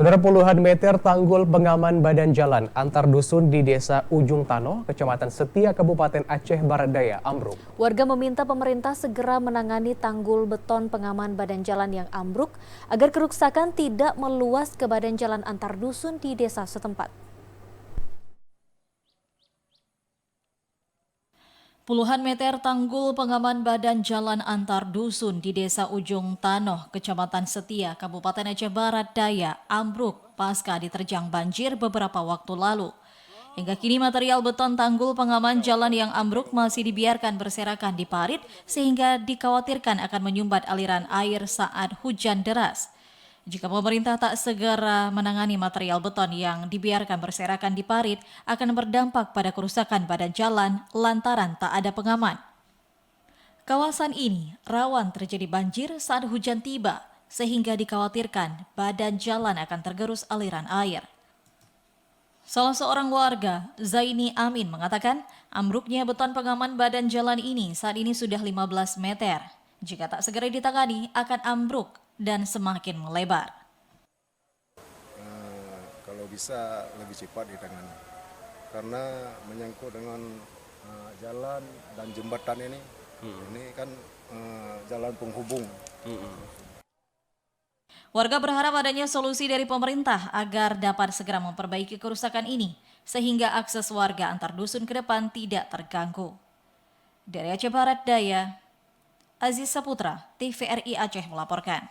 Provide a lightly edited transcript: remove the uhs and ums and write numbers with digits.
Saudara, puluhan meter tanggul pengaman badan jalan antar dusun di Desa Ujung Tanoh, Kecamatan Setia, Kabupaten Aceh Barat Daya, ambruk. Warga meminta pemerintah segera menangani tanggul beton pengaman badan jalan yang ambruk agar kerusakan tidak meluas ke badan jalan antar dusun di desa setempat. Puluhan meter tanggul pengaman badan jalan antar dusun di Desa Ujung Tanoh, Kecamatan Setia, Kabupaten Aceh Barat Daya, ambruk pasca diterjang banjir beberapa waktu lalu. Hingga kini material beton tanggul pengaman jalan yang ambruk masih dibiarkan berserakan di parit sehingga dikhawatirkan akan menyumbat aliran air saat hujan deras. Jika pemerintah tak segera menangani material beton yang dibiarkan berserakan di parit, akan berdampak pada kerusakan badan jalan lantaran tak ada pengaman. Kawasan ini rawan terjadi banjir saat hujan tiba, sehingga dikhawatirkan badan jalan akan tergerus aliran air. Salah seorang warga, Zaini Amin, mengatakan ambruknya beton pengaman badan jalan ini saat ini sudah 15 meter. Jika tak segera ditangani, akan ambruk dan semakin melebar. Kalau bisa lebih cepat ditangani, karena menyangkut dengan jalan dan jembatan ini, ini kan jalan penghubung. Warga berharap adanya solusi dari pemerintah agar dapat segera memperbaiki kerusakan ini, sehingga akses warga antar dusun ke depan tidak terganggu. Dari Aceh Barat Daya, Aziz Saputra, TVRI Aceh melaporkan.